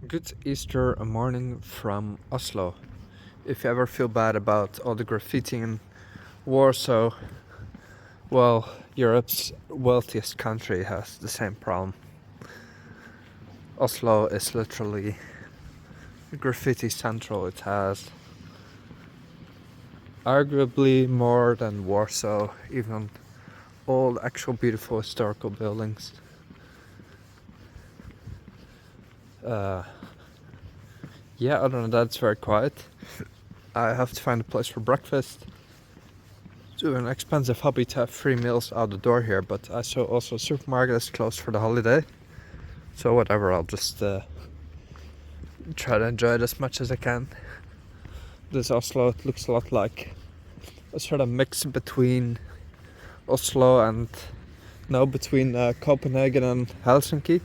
Good Easter morning from Oslo. If you ever feel bad about all the graffiti in Warsaw, well, Europe's wealthiest country has the same problem. Oslo is literally graffiti central. It has arguably more than Warsaw, even all actual beautiful historical buildings. Other than that, it's very quiet. I have to find a place for breakfast. It's an expensive hobby to have 3 meals out the door here, but I saw also supermarket is closed for the holiday. So whatever, I'll just try to enjoy it as much as I can. This Oslo, it looks a lot like a sort of mix between Oslo and between Copenhagen and Helsinki.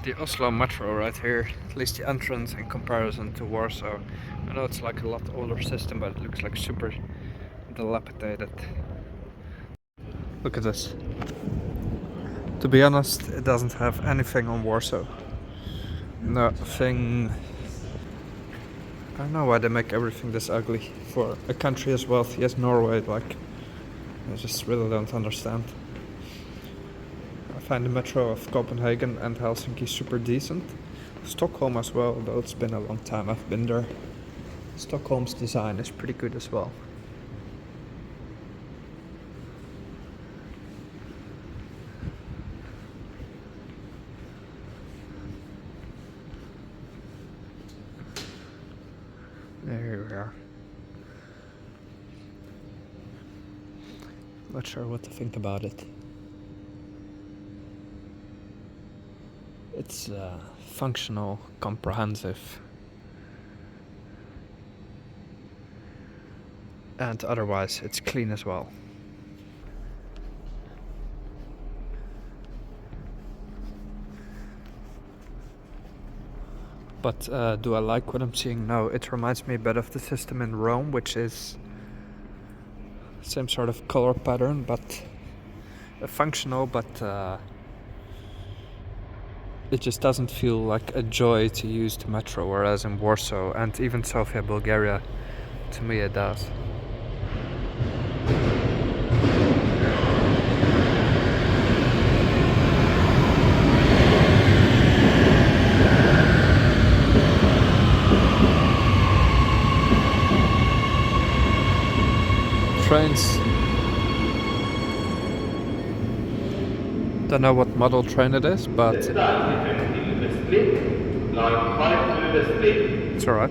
The Oslo metro right here, at least the entrance in comparison to Warsaw. I know it's like a lot older system, but it looks like super dilapidated. Look at this. To be honest, it doesn't have anything on Warsaw. Nothing. I don't know why they make everything this ugly for a country as wealthy as Norway. Like, I just really don't understand. I find the metro of Copenhagen and Helsinki super decent. Stockholm as well, though it's been a long time I've been there. Stockholm's design is pretty good as well. There we are. Not sure what to think about it. It's functional, comprehensive, and otherwise it's clean as well. But do I like what I'm seeing? No, it reminds me a bit of the system in Rome, which is same sort of color pattern, but functional, but it just doesn't feel like a joy to use the metro, whereas in Warsaw and even Sofia, Bulgaria, to me it does. Trains. Don't know what model train it is, but it's alright.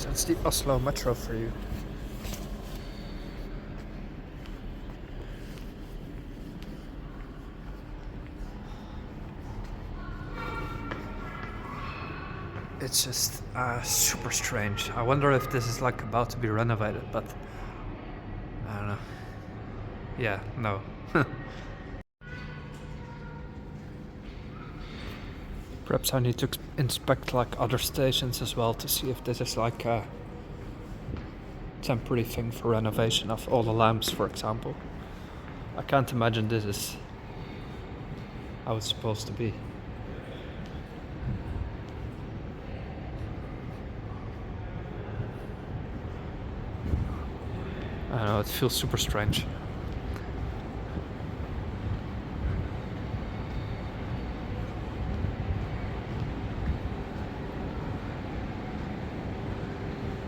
That's the Oslo metro for you. It's just super strange. I wonder if this is like about to be renovated, but I don't know. Yeah, no. Perhaps I need to inspect like other stations as well to see if this is like a temporary thing for renovation of all the lamps, for example. I can't imagine this is how it's supposed to be. I don't know, it feels super strange.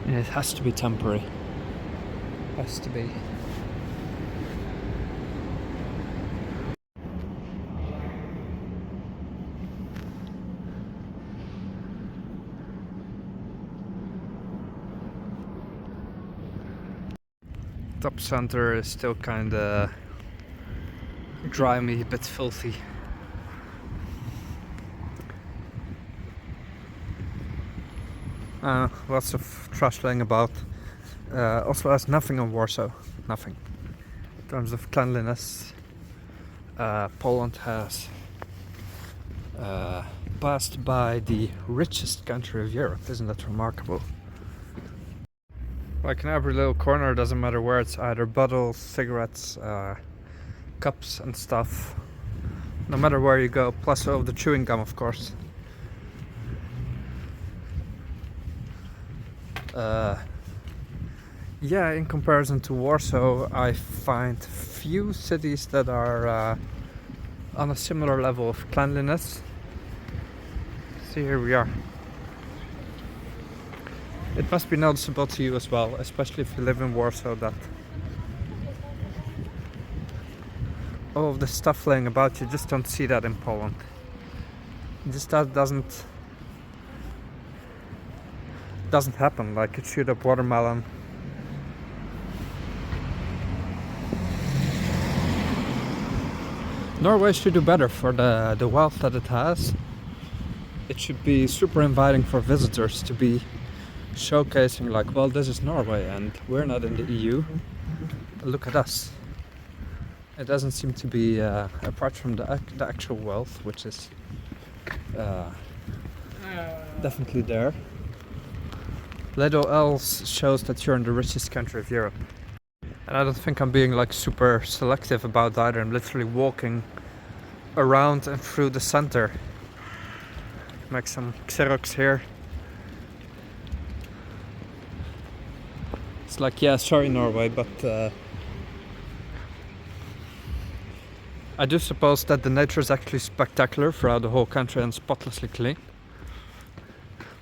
And it has to be temporary. Has to be. Top center is still kinda grimy, a bit filthy. Lots of trash laying about. Oslo has nothing on Warsaw, nothing. In terms of cleanliness, Poland has passed by the richest country of Europe. Isn't that remarkable? Like in every little corner, doesn't matter where, it's either bottles, cigarettes, cups and stuff. No matter where you go, plus all the chewing gum, of course. Yeah, in comparison to Warsaw, I find few cities that are on a similar level of cleanliness. See, here we are. It must be noticeable to you as well, especially if you live in Warsaw, that all of the stuff laying about, you just don't see that in Poland. Just that doesn't happen. Like a chewed up watermelon. Norway should do better for the wealth that it has. It should be super inviting for visitors to be showcasing like, well, this is Norway and we're not in the EU. Look at us. It doesn't seem to be, apart from the actual wealth, which is definitely there. Little else shows that you're in the richest country of Europe. And I don't think I'm being like super selective about either. I'm literally walking around and through the center. Make some Xerox here. It's like, yeah, sorry Norway, but I do suppose that the nature is actually spectacular throughout the whole country and spotlessly clean.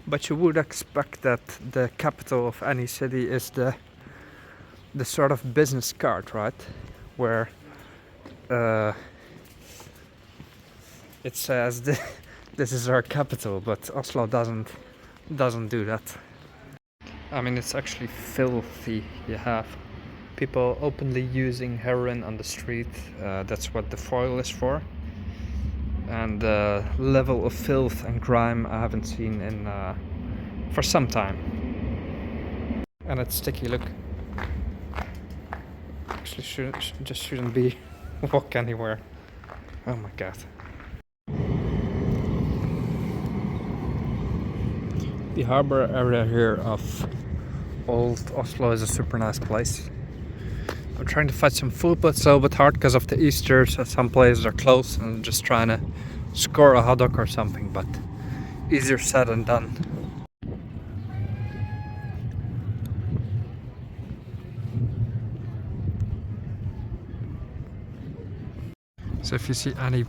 But you would expect that the capital of any city is the sort of business card, right? Where it says this is our capital, but Oslo doesn't do that. I mean, it's actually filthy. You have people openly using heroin on the street. That's what the foil is for. And the level of filth and grime I haven't seen in for some time. And it's sticky. Look. Actually, shouldn't be walk anywhere. Oh my god. The harbor area here of Old Oslo is a super nice place. I'm trying to find some food, but it's a little bit hard because of the Easter, so some places are closed, and I'm just trying to score a hot dog or something, but easier said than done. So if you see any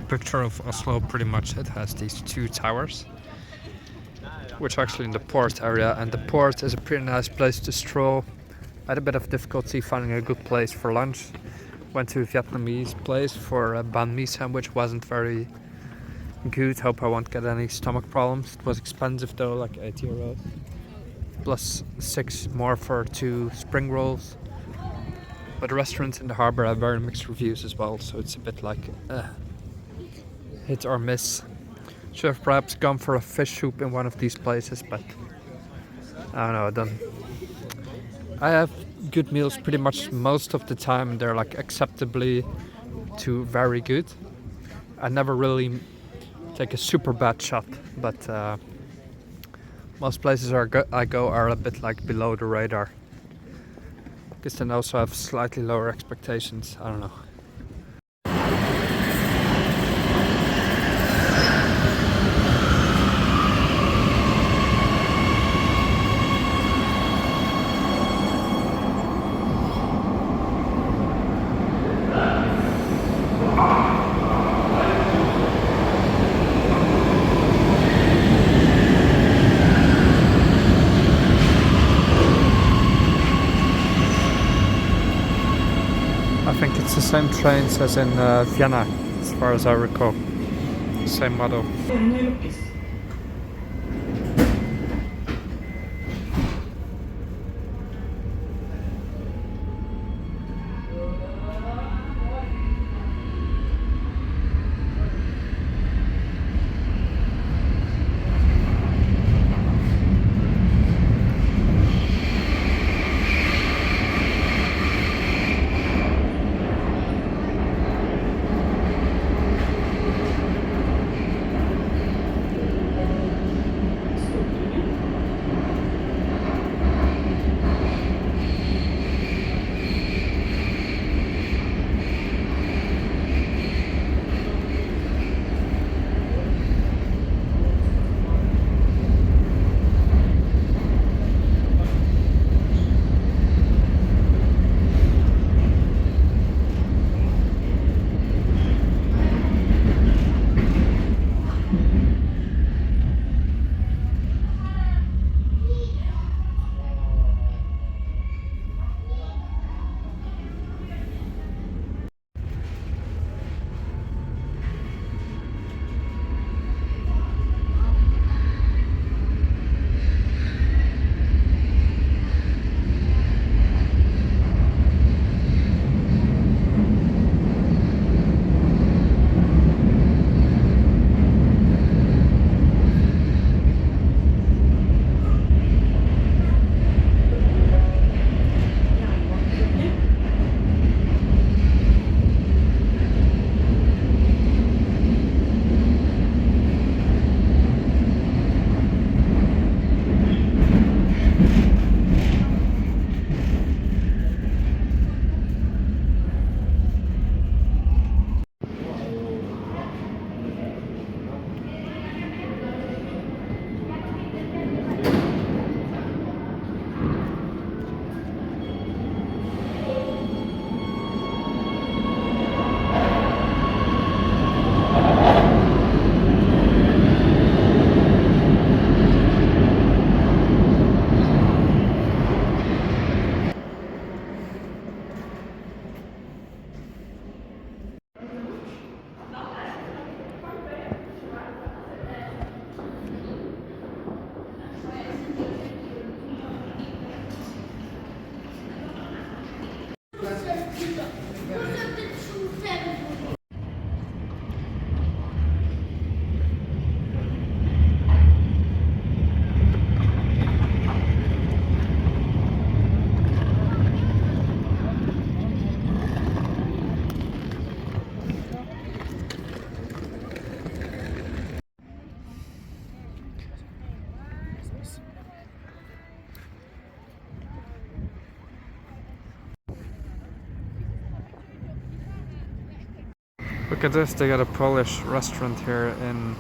picture of Oslo, pretty much it has these two towers, which are actually in the port area, and the port is a pretty nice place to stroll. I had a bit of difficulty finding a good place for lunch. Went to a Vietnamese place for a banh mi sandwich, wasn't very good. Hope I won't get any stomach problems. It was expensive though, like €8. plus 6 more for 2 spring rolls. But the restaurants in the harbour have very mixed reviews as well, so it's a bit like hit or miss. Should have perhaps gone for a fish soup in one of these places, but I don't know. I have good meals pretty much most of the time. They're like acceptably to very good. I never really take a super bad shot, but most places I go are a bit like below the radar. Because then also have slightly lower expectations. I don't know. I think it's the same trains as in Vienna, as far as I recall. Same model. Look at this, they got a Polish restaurant here in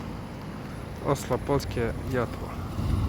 Oslo, Polskie Jadło.